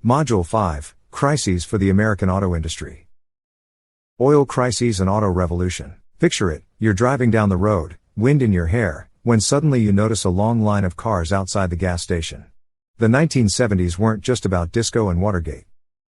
Module 5, Crises for the American Auto Industry. Oil crises and auto revolution. Picture it, you're driving down the road, wind in your hair, when suddenly you notice a long line of cars outside the gas station. The 1970s weren't just about disco and Watergate.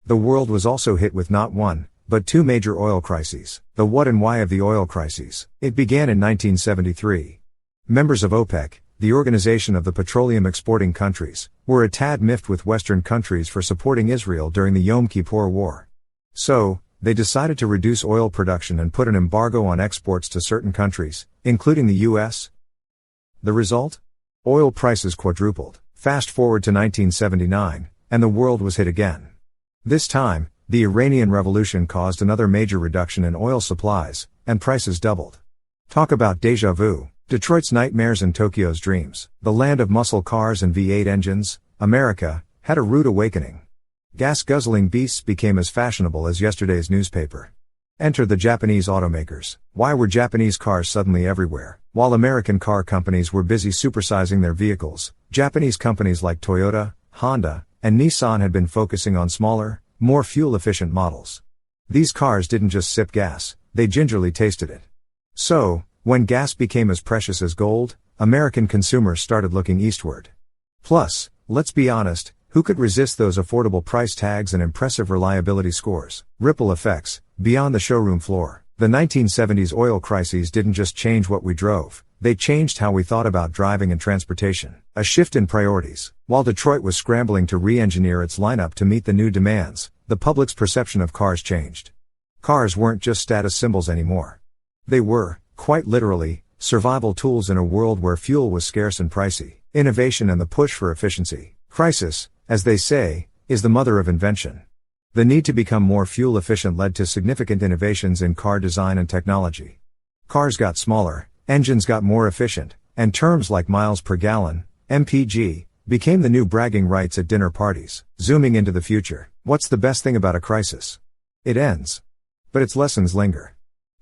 The world was also hit with not one, but two major oil crises. The what and why of the oil crises. It began in 1973. Members of OPEC, the Organization of the Petroleum Exporting Countries, were a tad miffed with Western countries for supporting Israel during the Yom Kippur War. So, they decided to reduce oil production and put an embargo on exports to certain countries, including the U.S. The result? Oil prices quadrupled. Fast forward to 1979, and the world was hit again. This time, the Iranian Revolution caused another major reduction in oil supplies, and prices doubled. Talk about déjà vu. Detroit's nightmares and Tokyo's dreams. The land of muscle cars and V8 engines, America, had a rude awakening. Gas-guzzling beasts became as fashionable as yesterday's newspaper. Enter the Japanese automakers. Why were Japanese cars suddenly everywhere? While American car companies were busy supersizing their vehicles, Japanese companies like Toyota, Honda, and Nissan had been focusing on smaller, more fuel-efficient models. These cars didn't just sip gas, they gingerly tasted it. So, when gas became as precious as gold, American consumers started looking eastward. Plus, let's be honest, who could resist those affordable price tags and impressive reliability scores? Ripple effects, beyond the showroom floor. The 1970s oil crises didn't just change what we drove, they changed how we thought about driving and transportation. A shift in priorities. While Detroit was scrambling to re-engineer its lineup to meet the new demands, the public's perception of cars changed. Cars weren't just status symbols anymore. They were, quite literally, survival tools in a world where fuel was scarce and pricey. Innovation and the push for efficiency. Crisis, as they say, is the mother of invention. The need to become more fuel efficient led to significant innovations in car design and technology. Cars got smaller, engines got more efficient, and terms like miles per gallon, MPG, became the new bragging rights at dinner parties. Zooming into the future. What's the best thing about a crisis? It ends. But its lessons linger.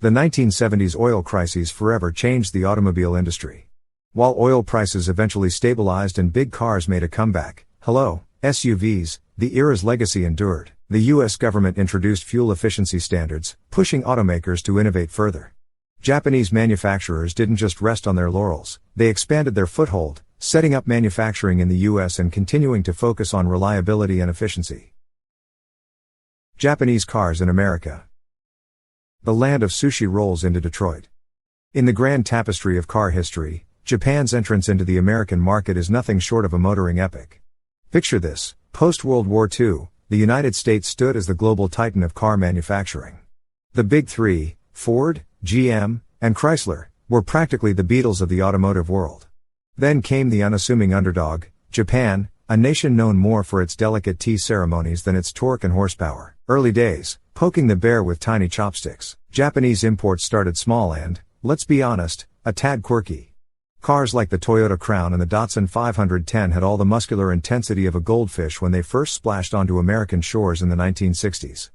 The 1970s oil crises forever changed the automobile industry. While oil prices eventually stabilized and big cars made a comeback, SUVs, the era's legacy endured. The U.S. government introduced fuel efficiency standards, pushing automakers to innovate further. Japanese manufacturers didn't just rest on their laurels, they expanded their foothold, setting up manufacturing in the U.S. and continuing to focus on reliability and efficiency. Japanese cars in America. The land of sushi rolls into Detroit. In the grand tapestry of car history, Japan's entrance into the American market is nothing short of a motoring epic. Picture this, post-World War II, the United States stood as the global titan of car manufacturing. The Big Three, Ford, GM, and Chrysler, were practically the Beatles of the automotive world. Then came the unassuming underdog, Japan, a nation known more for its delicate tea ceremonies than its torque and horsepower. Early days, poking the bear with tiny chopsticks. Japanese imports started small and, let's be honest, a tad quirky. Cars like the Toyota Crown and the Datsun 510 had all the muscular intensity of a goldfish when they first splashed onto American shores in the 1960s.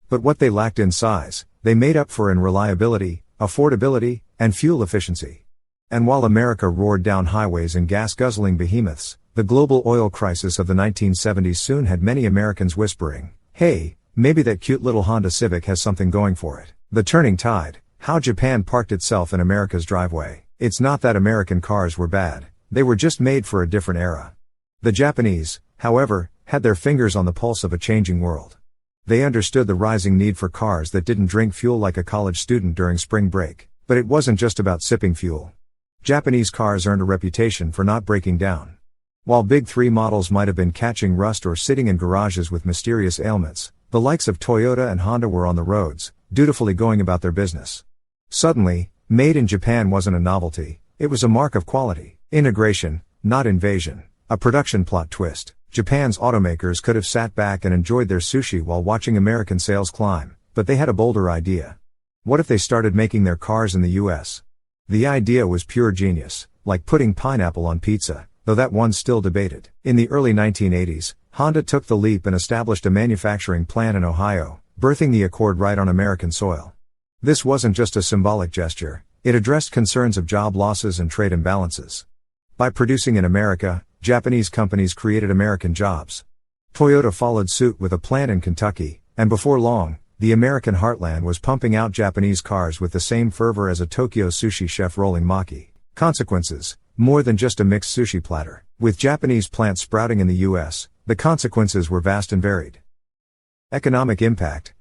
But what they lacked in size, they made up for in reliability, affordability, and fuel efficiency. And while America roared down highways in gas-guzzling behemoths, the global oil crisis of the 1970s soon had many Americans whispering, hey, maybe that cute little Honda Civic has something going for it. The turning tide, how Japan parked itself in America's driveway. It's not that American cars were bad, they were just made for a different era. The Japanese, however, had their fingers on the pulse of a changing world. They understood the rising need for cars that didn't drink fuel like a college student during spring break. But it wasn't just about sipping fuel. Japanese cars earned a reputation for not breaking down. While Big Three models might have been catching rust or sitting in garages with mysterious ailments, the likes of Toyota and Honda were on the roads, dutifully going about their business. Suddenly, made in Japan wasn't a novelty, it was a mark of quality. Integration, not invasion. A production plot twist. Japan's automakers could have sat back and enjoyed their sushi while watching American sales climb, but they had a bolder idea. What if they started making their cars in the US? The idea was pure genius, like putting pineapple on pizza, though that one's still debated. In the early 1980s, Honda took the leap and established a manufacturing plant in Ohio, birthing the Accord right on American soil. This wasn't just a symbolic gesture, it addressed concerns of job losses and trade imbalances. By producing in America, Japanese companies created American jobs. Toyota followed suit with a plant in Kentucky, and before long, the American heartland was pumping out Japanese cars with the same fervor as a Tokyo sushi chef rolling maki. Consequences: more than just a mixed sushi platter. With Japanese plants sprouting in the US, the consequences were vast and varied. Economic impact: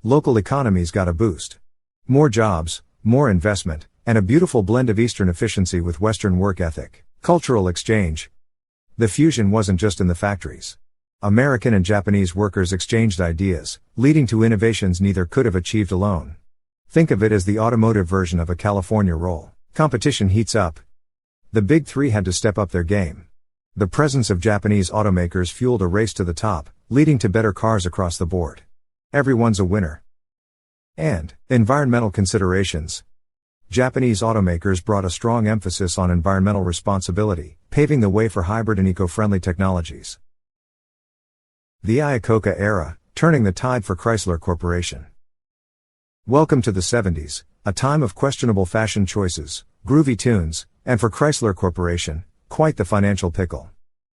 local economies got a boost. More jobs, more investment, and a beautiful blend of Eastern efficiency with Western work ethic. Cultural exchange: the fusion wasn't just in the factories. American and Japanese workers exchanged ideas, leading to innovations neither could have achieved alone. Think of it as the automotive version of a California roll. Competition heats up. The Big Three had to step up their game. The presence of Japanese automakers fueled a race to the top, leading to better cars across the board. Everyone's a winner. And environmental considerations. Japanese automakers brought a strong emphasis on environmental responsibility, paving the way for hybrid and eco-friendly technologies. The Iacocca era, turning the tide for Chrysler Corporation. Welcome to the 70s, a time of questionable fashion choices, groovy tunes, and for Chrysler Corporation, quite the financial pickle.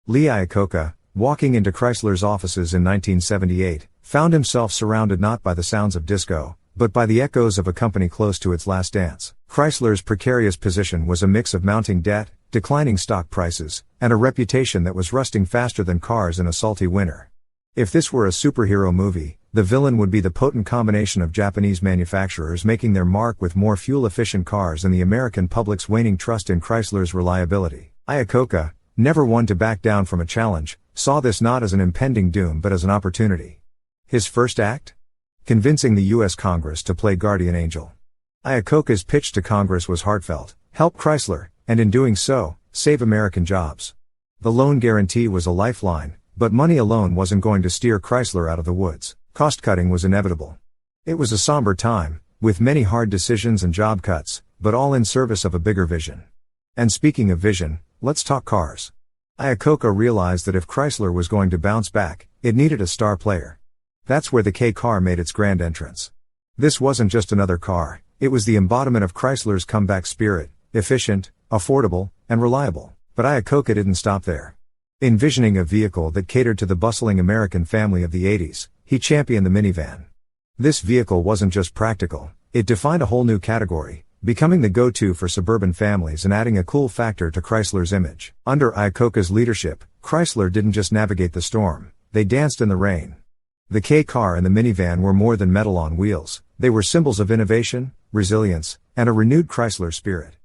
Lee Iacocca, walking into Chrysler's offices in 1978, found himself surrounded not by the sounds of disco, but by the echoes of a company close to its last dance. Chrysler's precarious position was a mix of mounting debt, declining stock prices, and a reputation that was rusting faster than cars in a salty winter. If this were a superhero movie, the villain would be the potent combination of Japanese manufacturers making their mark with more fuel-efficient cars and the American public's waning trust in Chrysler's reliability. Iacocca, never one to back down from a challenge, saw this not as an impending doom but as an opportunity. His first act? Convincing the U.S. Congress to play guardian angel. Iacocca's pitch to Congress was heartfelt: help Chrysler, and in doing so, save American jobs. The loan guarantee was a lifeline, but money alone wasn't going to steer Chrysler out of the woods. Cost-cutting was inevitable. It was a somber time, with many hard decisions and job cuts, but all in service of a bigger vision. And speaking of vision, let's talk cars. Iacocca realized that if Chrysler was going to bounce back, it needed a star player. That's where the K car made its grand entrance. This wasn't just another car, it was the embodiment of Chrysler's comeback spirit: efficient, affordable, and reliable. But Iacocca didn't stop there. Envisioning a vehicle that catered to the bustling American family of the 80s, he championed the minivan. This vehicle wasn't just practical, it defined a whole new category, becoming the go-to for suburban families and adding a cool factor to Chrysler's image. Under Iacocca's leadership, Chrysler didn't just navigate the storm, they danced in the rain. The K car and the minivan were more than metal on wheels, they were symbols of innovation, resilience, and a renewed Chrysler spirit.